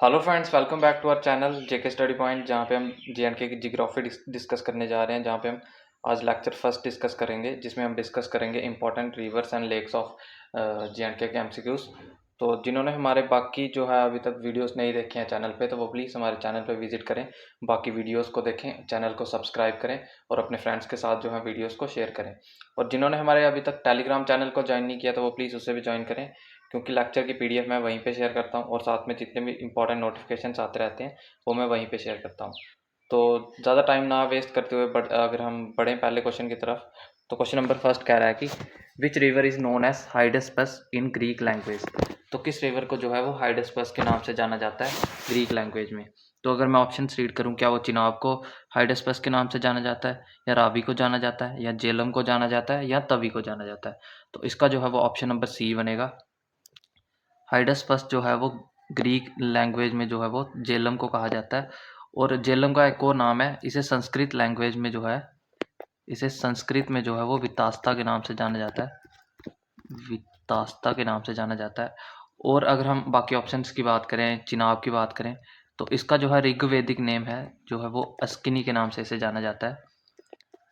Hello friends, welcome back to our channel JK study point, जहाँ पे हम J&K की जियोग्राफी डिस्कस करने जा रहे हैं। जहाँ पे हम आज लेक्चर फर्स्ट डिस्कस करेंगे, जिसमें हम डिस्कस करेंगे important rivers and lakes of J and K के एमसीक्यूज। तो जिन्होंने हमारे बाकी जो है अभी तक वीडियोस नहीं देखे हैं चैनल पे, तो वो प्लीज़ हमारे चैनल पे विजिट करें, बाकी वीडियोस को देखें, चैनल को सब्सक्राइब करें और अपने फ्रेंड्स के साथ जो है वीडियोस को शेयर करें। और जिन्होंने हमारे अभी तक टेलीग्राम चैनल को ज्वाइन नहीं किया, तो वो प्लीज़ उसे भी ज्वाइन करें, क्योंकि लेक्चर की पीडीएफ मैं वहीं पे शेयर करता हूँ और साथ में जितने भी इंपॉर्टेंट नोटिफिकेशंस आते रहते हैं वो मैं वहीं पे शेयर करता हूँ। तो ज़्यादा टाइम ना वेस्ट करते हुए अगर हम बढ़ें पहले क्वेश्चन की तरफ, तो क्वेश्चन नंबर फर्स्ट कह रहा है कि which river is known as Hydaspes in Greek language. तो किस रिवर को जो है वो हाइडेस्पस के नाम से जाना जाता है ग्रीक लैंग्वेज में। तो अगर मैं ऑप्शन रीड करूँ, क्या वो चिनाब को हाइडेस्पस के नाम से जाना जाता है, या रावी को जाना जाता है, या जेलम को जाना जाता है, या तवी को जाना जाता है। तो इसका जो है वो ऑप्शन नंबर सी बनेगा। हाइडेस्पस जो है वो ग्रीक लैंग्वेज में जो है वो जेलम को कहा जाता है। और जेलम का एक और नाम है, इसे संस्कृत लैंग्वेज में जो है, इसे संस्कृत में जो है वो वितास्ता के नाम से जाना जाता है, वितास्ता के नाम से जाना जाता है। और अगर हम बाकी ऑप्शंस की बात करें, चिनाब की बात करें, तो इसका जो है ऋग्वेदिक नेम है जो है वो अस्किनी के नाम से इसे जाना जाता है,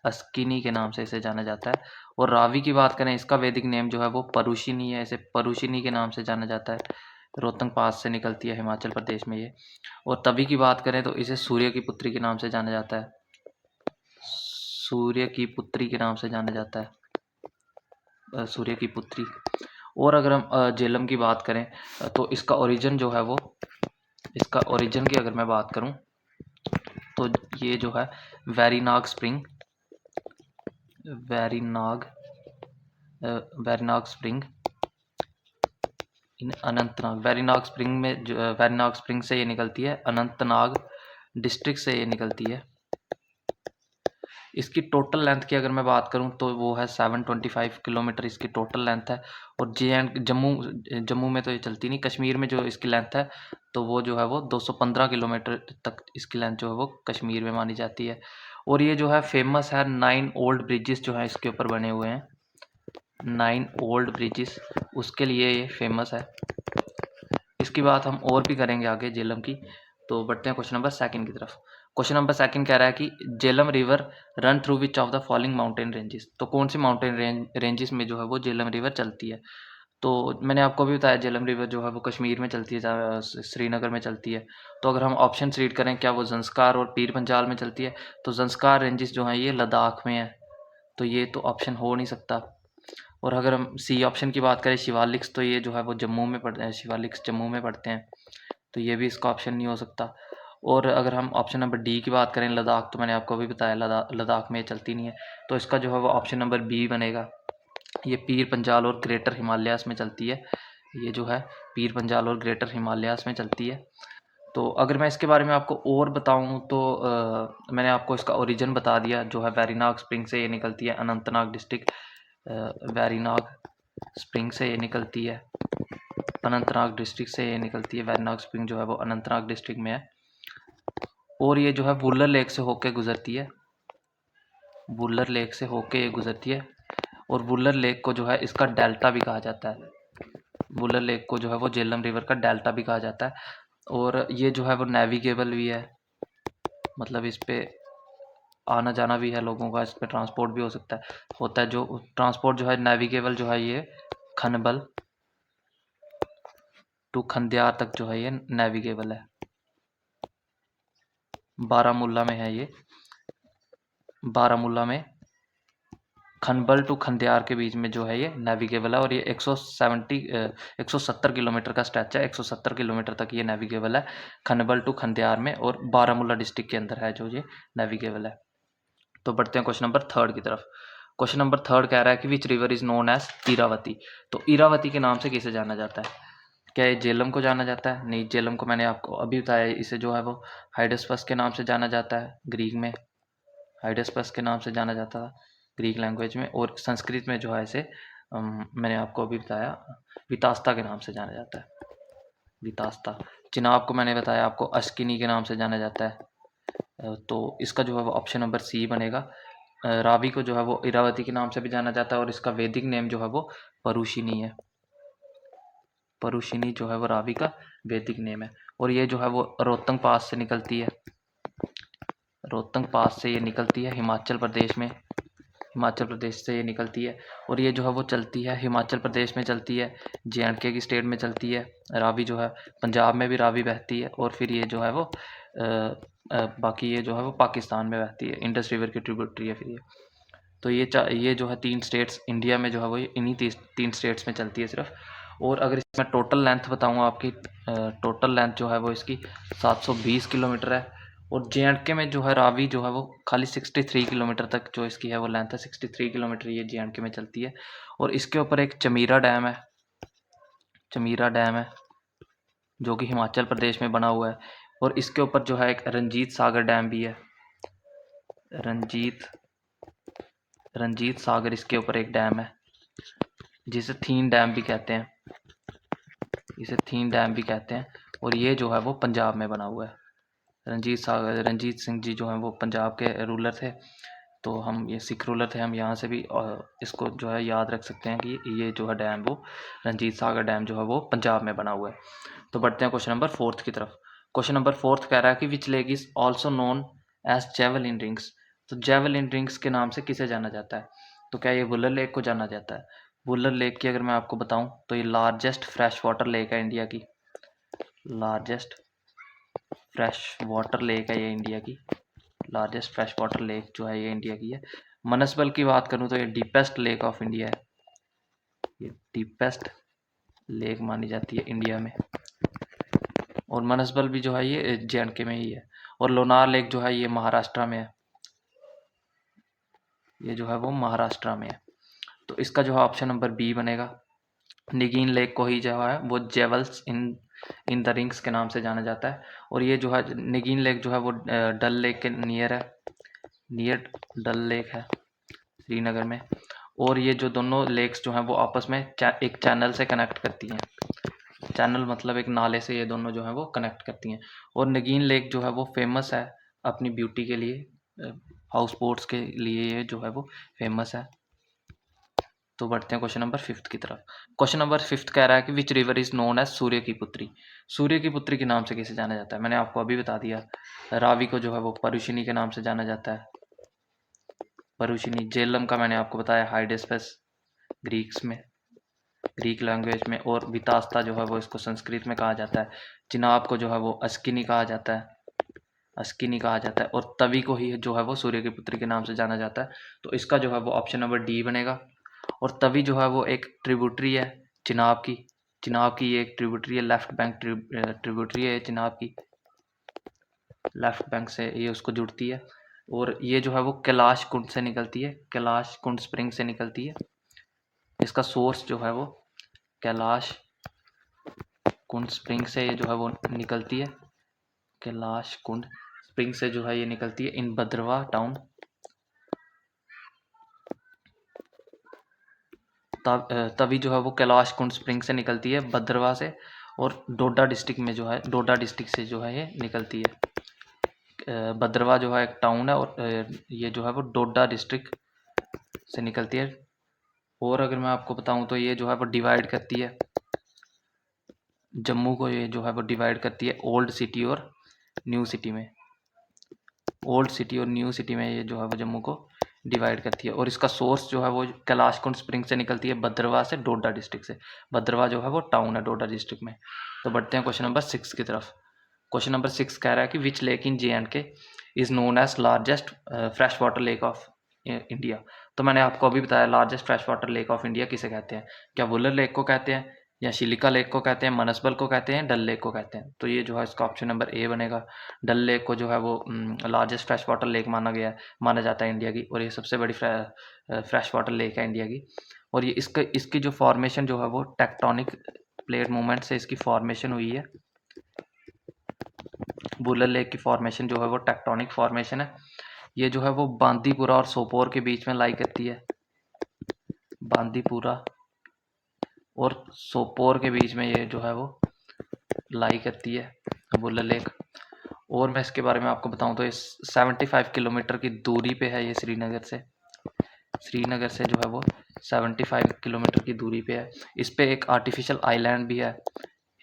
अस्किनी के नाम से इसे जाना जाता है। और रावी की बात करें, इसका वैदिक नेम जो है वो परुशिनी है, इसे परुशिनी के नाम से जाना जाता है। रोहतंग पास से निकलती है हिमाचल प्रदेश में ये। और तवी की बात करें तो इसे सूर्य की पुत्री के नाम से जाना जाता है, सूर्य की पुत्री के नाम से जाना जाता है, सूर्य की पुत्री। और अगर हम जेलम की बात करें, तो इसका ओरिजिन जो है वो, इसका ओरिजिन की अगर मैं बात करूं, तो ये जो है Verinag spring, Verinag Verinag spring in Anantnag, Verinag spring में जो वेरीनाग स्प्रिंग से ये निकलती है, अनंतनाग डिस्ट्रिक्ट से ये निकलती है। इसकी टोटल लेंथ की अगर मैं बात करूं, तो वो है 725 किलोमीटर इसकी टोटल लेंथ है। और जे एंड जम्मू, जम्मू में तो ये चलती नहीं, कश्मीर में जो इसकी लेंथ है तो वो जो है वो 215 किलोमीटर तक इसकी लेंथ जो है वो कश्मीर में मानी जाती है। और ये जो है फेमस है, 9 ओल्ड ब्रिजेस जो है इसके ऊपर बने हुए हैं, 9 ओल्ड ब्रिजेस, उसके लिए ये फेमस है। इसकी बात हम और भी करेंगे आगे जेलम की। तो बढ़ते हैं क्वेश्चन नंबर सेकंड की तरफ। क्वेश्चन नंबर सेकंड कह रहा है कि Jhelum river run through which of the following mountain ranges. तो कौन सी माउंटेन रेंजेस में जो है वो जेलम रिवर चलती है। तो मैंने आपको भी बताया जेलम रिवर जो है वो कश्मीर में चलती है, श्रीनगर में चलती है। तो अगर हम ऑप्शन रीड करें, क्या वो जंस्कार और पीर पंजाल में चलती है। तो जंस्कार रेंजेस जो है ये लद्दाख में है, तो ये तो ऑप्शन हो नहीं सकता। और अगर हम सी ऑप्शन की बात करें, शिवालिक्स, तो ये जो है वो जम्मू में पड़ते हैं, शिवालिक्स जम्मू में पड़ते हैं, तो ये भी इसका ऑप्शन नहीं हो सकता। और अगर हम ऑप्शन नंबर डी की बात करें, लद्दाख, तो मैंने आपको अभी बताया लद्दाख में ये चलती नहीं है, तो इसका जो है वो ऑप्शन नंबर बी बनेगा। ये पीर पंजाल और ग्रेटर हिमालयास में चलती है, ये जो है पीर पंजाल और ग्रेटर हिमालयास में चलती है। तो अगर मैं इसके बारे में आपको और बताऊं, तो मैंने आपको इसका ओरिजिन बता दिया, जो है वेरीनाग स्प्रिंग से ये निकलती है, अनंतनाग डिस्ट्रिक्ट, वेरीनाग स्प्रिंग से ये निकलती है, अनंतनाग डिस्ट्रिक्ट से ये निकलती है। वेरीनाग स्प्रिंग जो है वो अनंतनाग डिस्ट्रिक्ट में है। और ये जो है वुलर लेक से होके गुजरती है, वुलर लेक से होके ये गुजरती है। और वुलर लेक को जो है इसका डेल्टा भी कहा जाता है, वुलर लेक को जो है वो झेलम रिवर का डेल्टा भी कहा जाता है। और ये जो है वो नेविगेबल भी है, मतलब इस पे आना जाना भी है लोगों का, इस पे ट्रांसपोर्ट भी हो सकता है, होता है। जो ट्रांसपोर्ट जो है नेविगेबल जो है ये खनबल टू खंदियार तक जो है ये नेविगेबल है, बारामूला में है ये, बारामूला में खनबल टू खंदियार के बीच में जो है ये नेविगेबल है। और ये 170 किलोमीटर का स्ट्रेच है, 170 किलोमीटर तक ये नेविगेबल है खनबल टू खंदियार में, और बारामूला डिस्ट्रिक्ट के अंदर है जो ये नेविगेबल है। तो बढ़ते हैं क्वेश्चन नंबर थर्ड की तरफ। क्वेश्चन नंबर थर्ड कह रहा है कि which river is known as Iravati. तो इरावती के नाम से किसे जाना जाता है। क्या ये जेलम को जाना जाता है। नहीं, जेलम को मैंने आपको अभी बताया, इसे जो है वो हाइडेस्पस के नाम से जाना जाता है ग्रीक में, हाइडेस्पस के नाम से जाना जाता था ग्रीक लैंग्वेज में। और संस्कृत में जो है इसे मैंने आपको अभी बताया वितास्ता के नाम से जाना जाता है, वितास्ता। चिनाब को मैंने बताया आपको अस्किनी के नाम से जाना जाता है। तो इसका जो है वो ऑप्शन नंबर सी बनेगा। रावी को जो है वो इरावती के नाम से भी जाना जाता है, और इसका वैदिक नेम जो है वो परुशिनी है। परुशिनी जो है वो रावी का वैदिक नेम है। और ये जो है वो रोहतंग पास से निकलती है, रोहतंग पास से ये निकलती है हिमाचल प्रदेश में, हिमाचल प्रदेश से ये निकलती है। और ये जो है वो चलती है हिमाचल प्रदेश में चलती है, जे.एंड.के की स्टेट में चलती है। रावी जो है पंजाब में भी रावी बहती है, और फिर ये जो है वो बाकी ये जो है वो पाकिस्तान में बहती है, इंडस रिवर की ट्रिब्यूटरी है फिर ये। तो ये जो है 3 स्टेट्स इंडिया में जो है वो इन्हीं 3 स्टेट्स में चलती है सिर्फ। और अगर इसमें टोटल लेंथ बताऊँ आपकी, टोटल लेंथ जो है वो इसकी 720 किलोमीटर है। और जे.एंड.के में जो है रावी जो है वो खाली 63 किलोमीटर तक जो इसकी है वो लेंथ है, 63 किलोमीटर ये जे.एंड.के में चलती है। और इसके ऊपर एक चमीरा डैम है, चमीरा डैम है जो कि हिमाचल प्रदेश में बना हुआ है। और इसके ऊपर जो है एक रंजीत सागर डैम भी है, रंजीत सागर इसके ऊपर एक डैम है जिसे थीन डैम भी कहते हैं, इसे थीन डैम भी कहते हैं। और ये जो है वो पंजाब में बना हुआ है। रंजीत सिंह जी जो हैं वो पंजाब के रूलर थे, तो हम ये सिख रूलर थे, हम यहाँ से भी इसको जो है याद रख सकते हैं कि ये जो है डैम वो रंजीत सागर डैम जो है वो पंजाब में बना हुआ है। तो बढ़ते हैं क्वेश्चन नंबर 4 की तरफ। क्वेश्चन नंबर 4 कह रहा है कि which lake is also known as jewel in rings. तो जेवलिन रिंग्स के नाम से किसे जाना जाता है? तो क्या ये वुलर लेक को जाना जाता है? वुलर लेक की अगर मैं आपको बताऊं तो ये लार्जेस्ट फ्रेश वाटर लेक है इंडिया की, लार्जेस्ट फ्रेश वाटर लेक है ये इंडिया की, लार्जेस्ट फ्रेश वाटर लेक जो है ये इंडिया की है। मनसबल की बात करूं तो ये डीपेस्ट लेक ऑफ इंडिया है, ये डीपेस्ट लेक मानी जाती है इंडिया में। और मनसबल भी जो है ये जे.एंड.के में ही है। और लोनार लेक जो है ये महाराष्ट्र में है, ये जो है वो महाराष्ट्र में है। तो इसका जो है ऑप्शन नंबर बी बनेगा। निगीन लेक को ही जो है वो जेवल्स इन द रिंग्स के नाम से जाना जाता है। और ये जो है निगीन लेक जो है वो डल लेक के नियर है, नियर डल लेक है श्रीनगर में। और ये जो दोनों लेक्स जो हैं वो आपस में एक चैनल से कनेक्ट करती हैं, चैनल मतलब एक नाले से ये दोनों जो हैं वो कनेक्ट करती हैं। और नगीन लेक जो है वो फेमस है अपनी ब्यूटी के लिए, हाउस बोट्स के लिए ये जो है वो फेमस है। तो बढ़ते हैं क्वेश्चन नंबर 5 की तरफ। क्वेश्चन नंबर 5 कह रहा है कि which river is known as सूर्य की पुत्री। सूर्य की पुत्री के नाम से किसे जाना जाता है? मैंने आपको अभी बता दिया, रावी को जो है वो परुशिनी के नाम से जाना जाता है, परुशिनी। जेलम का मैंने आपको बताया हाइडेस्पस ग्रीक्स में, ग्रीक लैंग्वेज में। और वितास्ता जो है वो इसको संस्कृत में कहा जाता है। चिनाब को जो है वो अस्किनी कहा जाता है, अस्किनी कहा जाता है। और तवी को ही जो है वो सूर्य की पुत्री के नाम से जाना जाता है। तो इसका जो है वो ऑप्शन नंबर डी बनेगा। और तवी जो है वो एक ट्रिब्यूटरी है चिनाब की, चिनाब की ये एक ट्रिब्यूटरी है, लेफ्ट बैंक ट्रिब्यूटरी है चिनाब की, लेफ्ट बैंक से ये उसको जुड़ती है। और ये जो है वो कैलाश कुंड से निकलती है, कैलाश कुंड स्प्रिंग से निकलती है। इसका सोर्स जो है वो कैलाश कुंड स्प्रिंग से ये जो है वो निकलती है, कैलाश कुंड स्प्रिंग से जो है ये निकलती है इन भद्रवा टाउन। तभी जो है वो कैलाश कुंड स्प्रिंग से निकलती है भद्रवा से। और डोडा डिस्ट्रिक्ट में जो है, डोडा डिस्ट्रिक्ट से जो है ये निकलती है। भद्रवा जो है एक टाउन है, और ये जो है वो डोडा डिस्ट्रिक्ट से निकलती है। और अगर मैं आपको बताऊं तो ये जो है वो डिवाइड करती है जम्मू को, ये जो है वो डिवाइड करती है ओल्ड सिटी और न्यू सिटी में, ओल्ड सिटी और न्यू सिटी में ये जो है वो जम्मू को डिवाइड करती है। और इसका सोर्स जो है वो कैलाश कुंड स्प्रिंग से निकलती है भद्रवा से, डोडा डिस्ट्रिक्ट से। भद्रवा जो है वो टाउन है डोडा डिस्ट्रिक्ट में। तो बढ़ते हैं क्वेश्चन नंबर 6 की तरफ। क्वेश्चन नंबर 6 कह रहा है कि which lake in J and K is known as largest fresh water lake of India. तो मैंने आपको अभी बताया largest fresh water lake of India किसे कहते हैं, क्या वुलर लेक को कहते हैं, या शिलिका लेक को कहते हैं, मनसबल को कहते हैं, डल लेक को कहते हैं। तो ये जो है इसका ऑप्शन नंबर ए बनेगा। डल लेक को जो है वो लार्जेस्ट फ्रेश वाटर लेक माना जाता है इंडिया की, और ये सबसे बड़ी फ्रेश वाटर लेक है इंडिया की। और ये इसकी जो फॉर्मेशन जो है वो टेक्टोनिक प्लेट मूवमेंट से इसकी फॉर्मेशन हुई है। वुलर लेक की फॉर्मेशन जो है वो टेक्टोनिक फॉर्मेशन है। ये जो है वो बांदीपुरा और सोपोर के बीच में लाई करती है, बांदीपुरा और सोपोर के बीच में ये जो है वो लाई करती है वुलर लेक। और मैं इसके बारे में आपको बताऊं तो इस 75 किलोमीटर की दूरी पे है ये श्रीनगर से, श्रीनगर से जो है वो 75 किलोमीटर की दूरी पे है। इस पे एक आर्टिफिशियल आइलैंड भी है,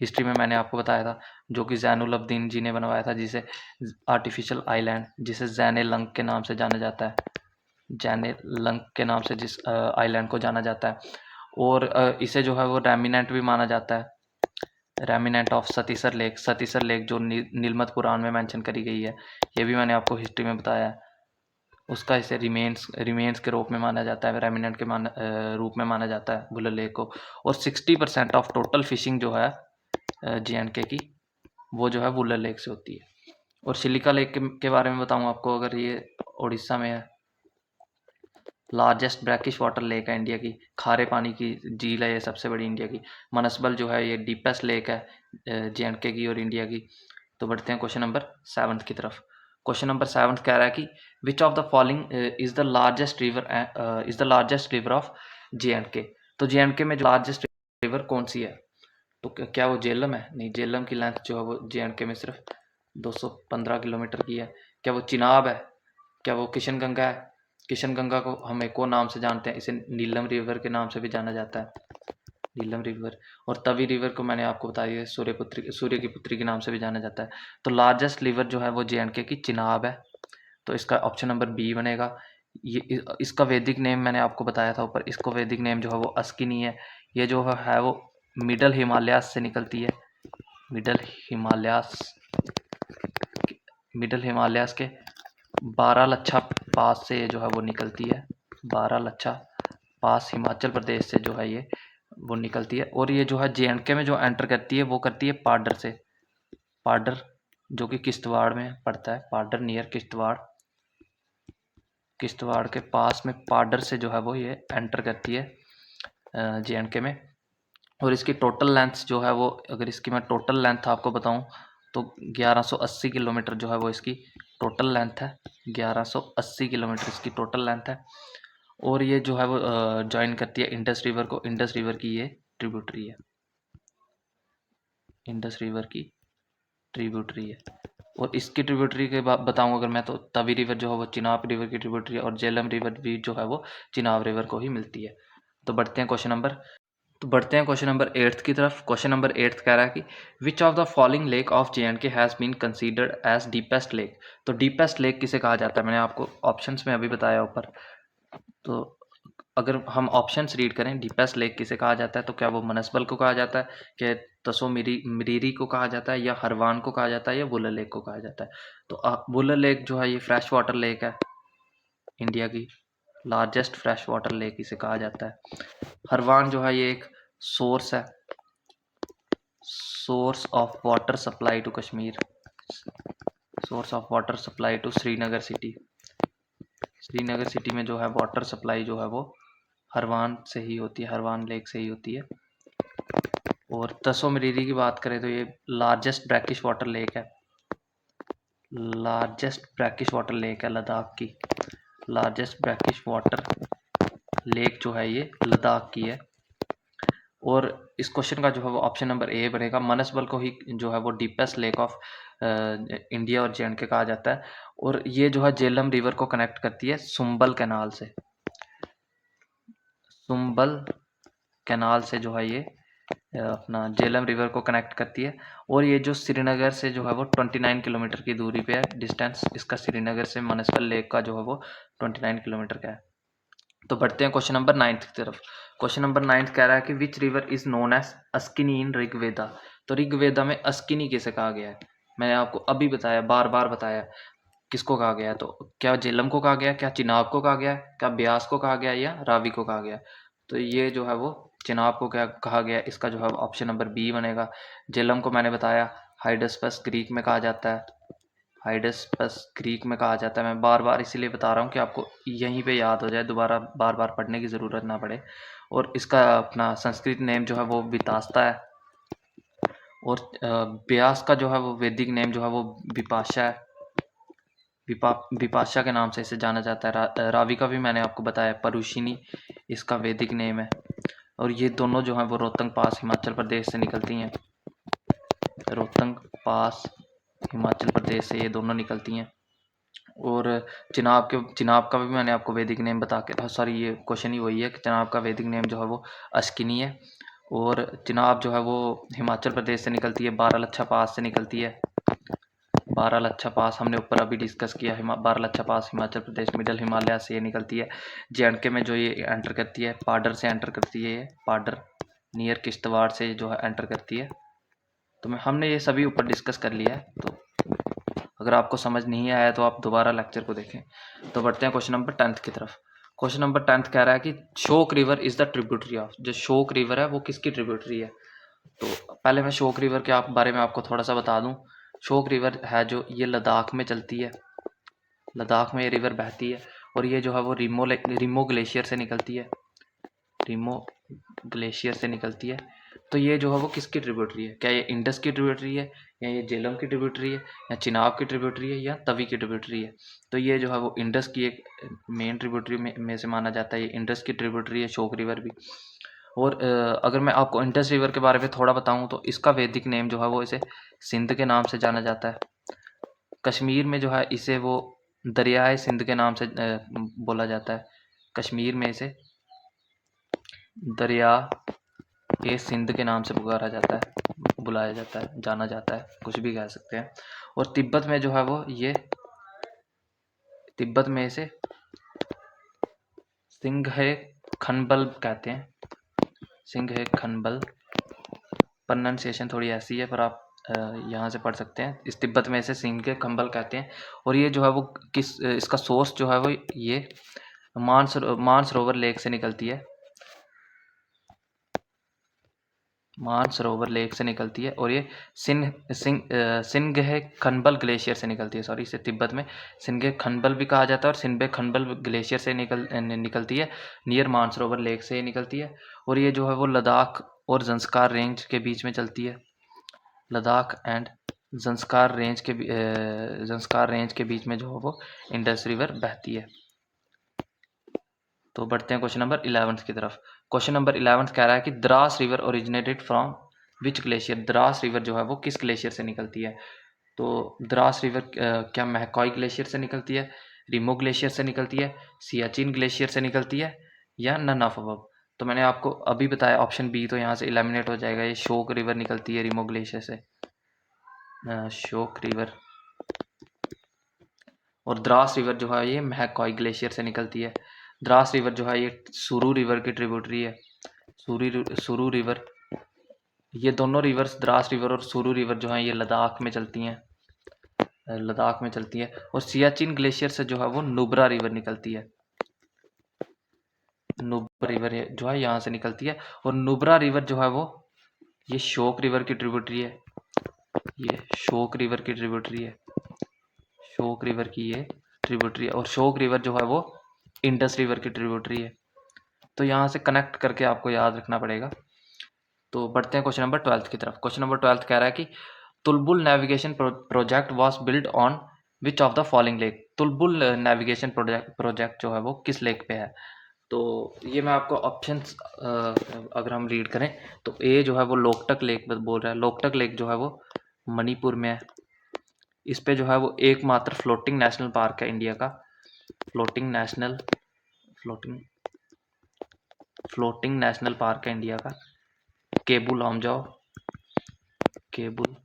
हिस्ट्री में मैंने आपको बताया था, जो कि ज़ैनुल अब्दीन जी ने बनवाया था, जिसे आर्टिफिशियल आइलैंड, जिसे ज़ैन लंक के नाम से जाना जाता है, जैन लंक के नाम से जिस आइलैंड को जाना जाता है। और इसे जो है वो रेमिनेंट भी माना जाता है, रेमिनेंट ऑफ सतीसर लेक, सतीसर लेक जो नीलमत पुराण में मेंशन करी गई है, ये भी मैंने आपको हिस्ट्री में बताया है। उसका इसे रिमेन्स के रूप में माना जाता है, रेमिनेंट के रूप में माना जाता है बुलर लेक को। और 60% ऑफ टोटल फिशिंग जो है JNK की, वो जो है वुलर लेक से होती है। और चिलिका लेक के बारे में बताऊँ आपको, अगर ये उड़ीसा में है, लार्जेस्ट ब्रैकिश वाटर लेक है इंडिया की, खारे पानी की झील है ये सबसे बड़ी इंडिया की। मनसबल जो है ये डीपेस्ट लेक है JNK की और इंडिया की। तो बढ़ते हैं क्वेश्चन नंबर 7 की तरफ। क्वेश्चन नंबर 7 कह रहा है कि which of the following is the largest river of JNK। तो JNK में जो लार्जेस्ट रिवर कौन सी है? तो क्या वो झेलम है? नहीं, झेलम की लेंथ जो है वो JNK में सिर्फ 215 किलोमीटर की है। क्या वो चिनाब है? क्या वो किशन गंगा है? किशन गंगा को हम एक और नाम से जानते हैं, इसे नीलम रिवर के नाम से भी जाना जाता है, नीलम रिवर। और तवी रिवर को मैंने आपको बता दिया, सूर्य की पुत्री के नाम से भी जाना जाता है। तो लार्जेस्ट रिवर जो है वो JNK की चिनाब है, तो इसका ऑप्शन नंबर बी बनेगा। ये इसका वैदिक नेम मैंने आपको बताया था ऊपर, इसको वैदिक नेम जो है वो अस्किनी है। ये जो है वो मिडल हिमालयास से निकलती है, मिडल हिमालयास, मिडल हिमालयास के बारालाचा पास से ये जो है वो निकलती है, बारालाचा पास हिमाचल प्रदेश से जो है ये वो निकलती है। और ये जो है JNK में जो एंटर करती है वो करती है पाडर से, पाडर जो कि किश्तवाड़ में पड़ता है, पाडर नियर किश्तवाड़, किश्तवाड़ के पास में पाडर से जो है वो ये एंटर करती है JNK में। और इसकी टोटल लेंथ जो है वो, अगर इसकी मैं टोटल लेंथ आपको बताऊं तो 1180 किलोमीटर जो है वो इसकी टोटल लेंथ है, 1180 किलोमीटर इसकी टोटल लेंथ है। और ये जो है वो ज्वाइन करती है इंडस रिवर को, इंडस रिवर की ये ट्रिब्यूटरी है, इंडस रिवर की ट्रिब्यूटरी है। और इसकी ट्रिब्यूटरी के बाद बताऊँ अगर मैं, तो तवी रिवर जो है वो चिनाब रिवर की ट्रिब्यूटरी है, और झेलम रिवर भी जो है वो चिनाब रिवर को ही मिलती है। तो बढ़ते हैं क्वेश्चन नंबर 8 की तरफ। क्वेश्चन नंबर 8 कह रहा है कि which of the following lake of JNK has been considered as deepest lake. तो डीपेस्ट लेक किसे कहा जाता है, मैंने आपको ऑप्शंस में अभी बताया ऊपर। तो अगर हम ऑप्शंस रीड करें, डीपेस्ट लेक किसे कहा जाता है, तो क्या वो मनसबल को कहा जाता है, कि तसो मिरीरी को कहा जाता है, या हरवान को कहा जाता है, या वुलर लेक को कहा जाता है। तो वुलर लेक जो है ये फ्रेश वाटर लेक है, इंडिया की लार्जेस्ट फ्रेश वाटर लेक इसे कहा जाता है। हरवान जो है ये एक सोर्स है, source of water supply to Kashmir, source of water supply to Srinagar city. Srinagar city में जो है वाटर सप्लाई जो है वो हरवान से ही होती है, हरवान लेक से ही होती है। और तसो मरीरी की बात करें तो ये लार्जेस्ट ब्रैकिश वाटर लेक है, लार्जेस्ट ब्रैकिश वाटर लेक है लद्दाख की, लार्जेस्ट ब्रैकिश वाटर लेक जो है ये लद्दाख की है। और इस क्वेश्चन का जो है वो ऑप्शन नंबर ए बनेगा, मनसबल को ही जो है वो डीपेस्ट लेक ऑफ इंडिया और JNK कहा जाता है। और ये जो है झेलम रिवर को कनेक्ट करती है सुंबल कैनाल से, सुंबल कैनाल से जो है ये अपना झेलम रिवर को कनेक्ट करती है। और ये जो श्रीनगर से जो है वो 29 किलोमीटर की दूरी पे है, डिस्टेंस इसका श्रीनगर से मनसबल लेक का जो है वो 29 किलोमीटर का है। तो बढ़ते हैं क्वेश्चन नंबर 9 की तरफ। क्वेश्चन नंबर 9 कह रहा है कि which river is known as Asikni in Rigveda. तो ऋग्वेदा में अस्किनी किसे कहा गया है, मैंने आपको अभी बताया, बार बार बताया किसको कहा गया है। तो क्या झेलम को कहा गया, क्या चिनाब को कहा गया, क्या ब्यास को कहा गया, या रावी को कहा गया। तो ये जो है वो चिनाब को क्या कहा गया, इसका जो है ऑप्शन नंबर बी बनेगा। झेलम को मैंने बताया हाइडस्पस ग्रीक में कहा जाता है, हाइडस्पस ग्रीक में कहा जाता है। मैं बार बार इसीलिए बता रहा हूँ कि आपको यहीं पे याद हो जाए, दोबारा बार बार पढ़ने की ज़रूरत ना पड़े। और इसका अपना संस्कृत नेम जो है वो वितास्ता है। और ब्यास का जो है वो वैदिक नेम जो है वो विपाशा है, विपाशा के नाम से इसे जाना जाता है। रावी का भी मैंने आपको बताया परुशिनी इसका वैदिक नेम है। और ये दोनों जो हैं वो रोहतंग पास हिमाचल प्रदेश से निकलती हैं, रोहतंग पास हिमाचल प्रदेश से ये दोनों निकलती हैं। और चिनाब का भी मैंने आपको वैदिक नेम बता के, सॉरी ये क्वेश्चन ही वही है कि चिनाब का वैदिक नेम जो है वो अश्किनी है। और चिनाब जो है वो हिमाचल प्रदेश से निकलती है, बारालाचा पास से निकलती है। बारालाचा पास हमने ऊपर अभी डिस्कस किया, बारालाचा पास हिमाचल प्रदेश मिडल हिमालय से ये निकलती है। जे में जो ये एंटर करती है, पाडर से एंटर करती है, ये पाडर नियर किश्तवाड़ से जो है एंटर करती है। तो हमने ये सभी ऊपर डिस्कस कर लिया है। तो अगर आपको समझ नहीं आया तो आप दोबारा लेक्चर को देखें। तो बढ़ते हैं क्वेश्चन नंबर 10 की तरफ। क्वेश्चन नंबर 10 कह रहा है कि शोक river is the tributary of, जो शोक रिवर है वो किसकी ट्रिब्यूटरी है। तो पहले मैं शोक रिवर के बारे में आपको थोड़ा सा बता दूं। शोक रिवर है जो ये लद्दाख में चलती है, लद्दाख में ये रिवर बहती है। और ये जो है वो रिमो ग्लेशियर से निकलती है, रिमो ग्लेशियर से निकलती है। तो ये जो है वो किसकी ट्रिब्यूटरी है, क्या ये इंडस की ट्रिब्यूटरी है, या ये झेलम की ट्रिब्यूटरी है, या चिनाब की ट्रिब्यूटरी है, या तवी की ट्रिब्यूटरी है। तो ये जो है वो इंडस की एक मेन ट्रिब्यूटरी में से माना जाता है। ये इंडस की ट्रिब्यूटरी है शोक रिवर भी। और अगर मैं आपको इंडस रिवर के बारे में थोड़ा बताऊं तो इसका वैदिक नेम जो है वो इसे सिंध के नाम से जाना जाता है। कश्मीर में जो है इसे वो दरियाए सिंध के नाम से बोला जाता है। कश्मीर में इसे दरिया ये सिंध के नाम से पुकारा जाता है, बुलाया जाता है, जाना जाता है, कुछ भी कह सकते हैं। और तिब्बत में जो है वो ये तिब्बत में इसे सिंघे खनबल कहते हैं, सिंघे खनबल। प्रोनाउंसिएशन थोड़ी ऐसी है पर आप यहाँ से पढ़ सकते हैं। इस तिब्बत में इसे सिंघे खनबल कहते हैं। और ये जो है वो इसका सोर्स जो है वो ये मानसरोवर लेक से निकलती है, मानसरोवर लेक से निकलती है। और ये सिंघे खनबल ग्लेशियर से निकलती है, सॉरी इसे तिब्बत में सिंघे खनबल भी कहा जाता है, और सिंघे खनबल ग्लेशियर से निकलती है, नियर मानसरोवर लेक से निकलती है। और ये जो है वो लद्दाख और जंस्कार रेंज के बीच में चलती है, लद्दाख एंड जंस्कार रेंज के बीच में जो है वो इंडस रिवर बहती है। तो बढ़ते हैं क्वेश्चन नंबर 11 की तरफ। क्वेश्चन नंबर 11 कह रहा है कि Dras river originated from which glacier, Dras river जो है वो किस ग्लेशियर से निकलती है। तो द्रास रिवर क्या महकॉय ग्लेशियर से निकलती है, रिमो ग्लेशियर से निकलती है, सियाचिन ग्लेशियर से निकलती है, या नन ऑफ अबव। तो मैंने आपको अभी बताया ऑप्शन बी तो यहाँ से एलिमिनेट हो जाएगा, ये शोक रिवर निकलती है रिमो ग्लेशियर से, शोक रिवर। और द्रास रिवर जो है ये महकॉय ग्लेशियर से निकलती है। द्रास रिवर जो है ये सुरू रिवर की ट्रिब्यूटरी है, सुरू रिवर। ये दोनों रिवर्स द्रास रिवर और सुरू रिवर जो है ये लद्दाख में चलती हैं, लद्दाख में चलती है। और सियाचिन ग्लेशियर से जो है वो नुब्रा रिवर निकलती है, नुब्रा रिवर जो है यहाँ से निकलती है। और नुब्रा रिवर जो है वो ये शोक रिवर की ट्रिब्यूटरी है, ये शोक रिवर की ट्रिब्यूटरी है, शोक रिवर की ये ट्रिब्यूटरी है। और शोक रिवर जो है वो इंडस रिवर की ट्रिब्यूटरी है। तो यहाँ से कनेक्ट करके आपको याद रखना पड़ेगा। तो बढ़ते हैं क्वेश्चन नंबर 12 की तरफ। क्वेश्चन नंबर 12 कह रहा है कि Tulbul navigation project was build on which of the following lake. Tulbul navigation project जो है वो किस लेक पे है। तो ये मैं आपको ऑप्शंस अगर हम रीड करें तो ए जो है वो लोकटक लेक बोल रहा है। लोकटक लेक जो है वो मणिपुर में है। इस पे जो है वो एकमात्र फ्लोटिंग नेशनल पार्क है इंडिया का, फ्लोटिंग फ्लोटिंग नेशनल पार्क है इंडिया का। केबू लामजाओ, केबुल,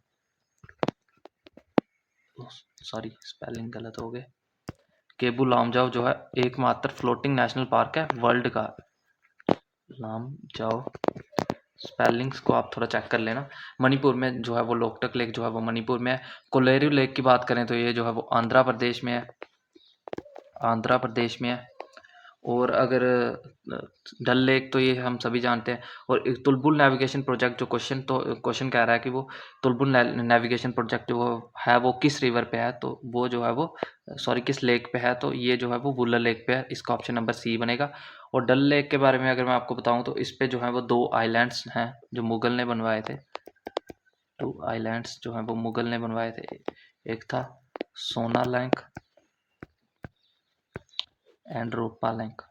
सॉरी स्पेलिंग गलत हो गए। केबू लामजाओ जो है एकमात्र फ्लोटिंग नेशनल पार्क है वर्ल्ड का। लामजाओ, स्पेलिंग्स को आप थोड़ा चेक कर लेना। मणिपुर में जो है वो लोकटक लेक जो है वो मणिपुर में है। कोलेरू लेक की बात करें तो ये जो है वो आंध्र प्रदेश में है, आंध्र प्रदेश में है। और अगर डल लेक तो ये हम सभी जानते हैं। और तुलबुल नेविगेशन प्रोजेक्ट जो क्वेश्चन कह रहा है कि वो तुलबुल नेविगेशन प्रोजेक्ट जो है वो किस रिवर पे है, तो वो जो है वो सॉरी किस लेक पे है, तो ये जो है वो वुलर लेक पे है। इसका ऑप्शन नंबर सी बनेगा। और डल लेक के बारे में अगर मैं आपको बताऊं तो इस पे जो है वो दो आइलैंड्स हैं जो मुगल ने बनवाए थे, टू आइलैंड्स जो हैं वो मुगल ने बनवाए थे। एक था सोना लैंक एंड रोपा लैंक,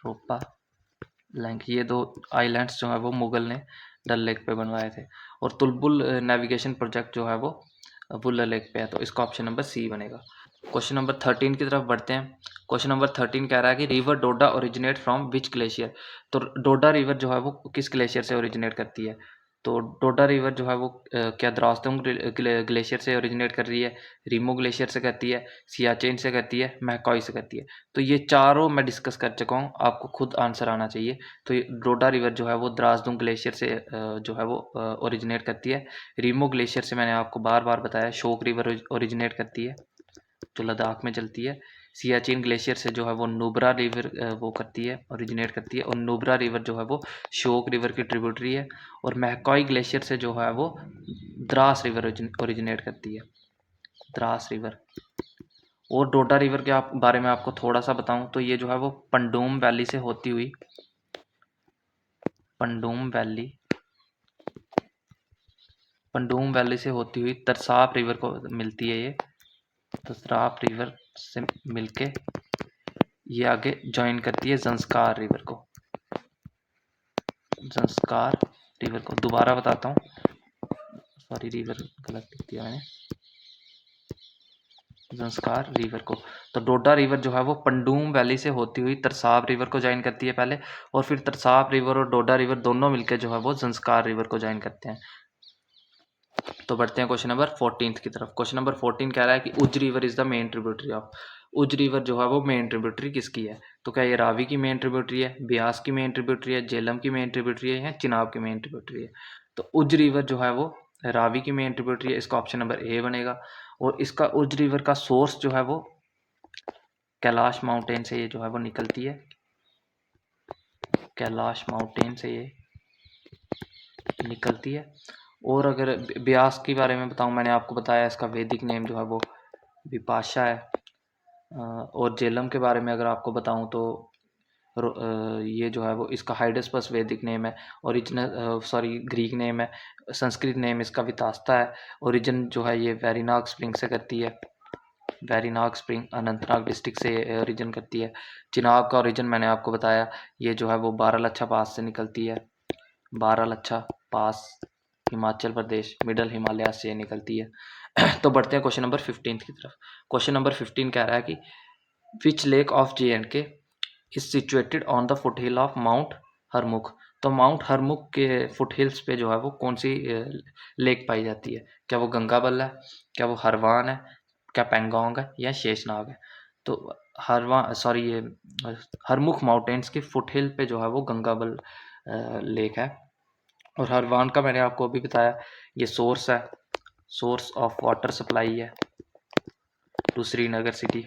रोपा लैंक, ये दो आइलैंड्स जो है वो मुगल ने डल लेक पे बनवाए थे। और तुलबुल नेविगेशन प्रोजेक्ट जो है वो वुलर लेक पे है, तो इसका ऑप्शन नंबर सी बनेगा। क्वेश्चन नंबर 13 की तरफ बढ़ते हैं। क्वेश्चन नंबर 13 कह रहा है कि river Doda originate from which glacier. तो डोडा रिवर जो है वो किस ग्लेशियर से ओरिजिनेट करती है। तो डोडा रिवर जो है वो क्या द्रासतुंग ग्लेशियर से ओरिजिनेट कर रही है, रीमो ग्लेशियर से करती है, सियाचिन से करती है, मैकॉय से करती है। तो ये चारों मैं डिस्कस कर चुका हूँ, आपको खुद आंसर आना चाहिए। तो ये डोडा रिवर जो है वो द्रासतुंग ग्लेशियर से जो है वो ओरिजिनेट करती है। रीमो ग्लेशियर से मैंने आपको बार बार बताया शोक रिवर ओरिजिनेट करती है जो लद्दाख में चलती है। सियाचिन ग्लेशियर से जो है वो नुब्रा रिवर वो करती है, ओरिजिनेट करती है, और नुब्रा रिवर जो है वो शोक रिवर की ट्रिब्यूटरी है। और मैकॉय ग्लेशियर से जो है वो द्रास रिवर ओरिजिनेट करती है, द्रास रिवर। और डोडा रिवर के बारे में आपको थोड़ा सा बताऊं तो ये जो है वो पंडूम वैली से होती हुई, पंडूम वैली, पंडूम वैली से होती हुई तरसाप रिवर को मिलती है। ये तरसाप रिवर से मिलके ये आगे ज्वाइन करती है ज़ंस्कार रिवर को, ज़ंस्कार रिवर को। दोबारा बताता हूँ, सॉरी रिवर गलत लिख दिया मैंने, ज़ंस्कार रिवर को। तो डोडा रिवर जो है वो पंडूम वैली से होती हुई तरसाब रिवर को ज्वाइन करती है पहले, और फिर तरसाब रिवर और डोडा रिवर दोनों मिलकर जो है वो ज़ंस्कार रिवर को ज्वाइन करते हैं। तो बढ़ते हैं क्वेश्चन नंबर 14 की तरफ। क्वेश्चन नंबर 14 कह रहा है कि उज river is the main tributary of. उज रिवर जो है वो मेन ट्रिब्यूटरी किसकी है। तो क्या ये रावी की मेन ट्रिब्यूटरी है, ब्यास की मेन ट्रिब्यूटरी है, झेलम की मेन ट्रिब्यूटरी है, या चिनाब की मेन ट्रिब्यूटरी है। तो उज रिवर जो है वो रावी की मेन ट्रिब्यूटरी है, इसका ऑप्शन नंबर ए बनेगा। और इसका उज रिवर का सोर्स जो है वो कैलाश माउंटेन से ये जो है वो निकलती है, कैलाश माउंटेन से ये निकलती है। और अगर ब्यास के बारे में बताऊं, मैंने आपको बताया इसका वैदिक नेम जो है वो विपाशा है। और झेलम के बारे में अगर आपको बताऊं तो ये जो है वो इसका हाइडस्पस वैदिक नेम है, ओरिजिनल सॉरी ग्रीक नेम है, संस्कृत नेम इसका वितास्ता है। ओरिजिन जो है ये वेरीनाग स्प्रिंग से करती है, वेरीनाग स्प्रिंग अनंतनाग डिस्ट्रिक्ट से ओरिजिन करती है। चिनाब का ओरिजिन मैंने आपको बताया, ये जो है वो बारालाचा पास से निकलती है, बारालाचा पास हिमाचल प्रदेश मिडल हिमालय से निकलती है। तो बढ़ते हैं क्वेश्चन नंबर 15 की तरफ। क्वेश्चन नंबर 15 कह रहा है कि which lake of JNK is situated on the foot hill of mount Harmukh. तो माउंट हरमुख के फुट हिल्स पे जो है वो कौन सी लेक पाई जाती है। क्या वो गंगाबल है, क्या वो हरवान है, क्या पेंगोंग है, या शेषनाग है। तो हरवान सॉरी ये हरमुख माउंटेन्स के फुट हिल पे जो है वो गंगाबल लेक है। और हरवान का मैंने आपको अभी बताया, ये सोर्स है, सोर्स ऑफ वाटर सप्लाई है to Srinagar city,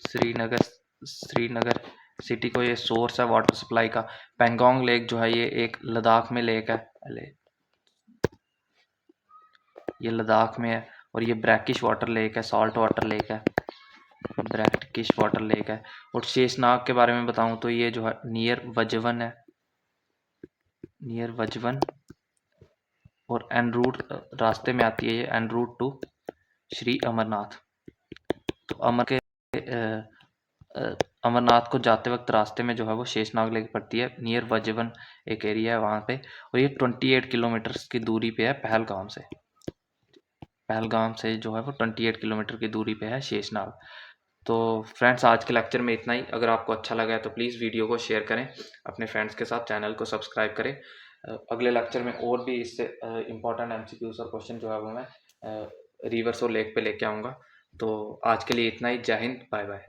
Srinagar, Srinagar city को ये सोर्स है वाटर सप्लाई का। पेंगोंग लेक जो है ये एक लद्दाख में लेक है, ये लद्दाख में है। और ये ब्रैकिश वाटर लेक है, सॉल्ट वाटर लेक है, ब्रैकिश वाटर लेक है। और शेषनाग के बारे में बताऊं तो ये जो है नियर वजवन है, नियर वजवन, और एन रूट रास्ते में आती है ये, en route to Shri Amarnath. तो अमरनाथ को जाते वक्त रास्ते में जो है वो शेषनाग लेक पड़ती है, नियर वजवन एक एरिया है वहाँ पे। और ये 28 किलोमीटर की दूरी पे है पहलगाम से, पहलगाम से जो है वो 28 किलोमीटर की दूरी पे है शेषनाग। तो फ्रेंड्स आज के लेक्चर में इतना ही। अगर आपको अच्छा लगा है तो प्लीज़ वीडियो को शेयर करें अपने फ्रेंड्स के साथ, चैनल को सब्सक्राइब करें। अगले लेक्चर में और भी इससे इम्पोर्टेंट MCQs और क्वेश्चन जो है वो मैं रिवर्स और लेक पे लेके आऊँगा। तो आज के लिए इतना ही। जय हिंद, बाय बाय।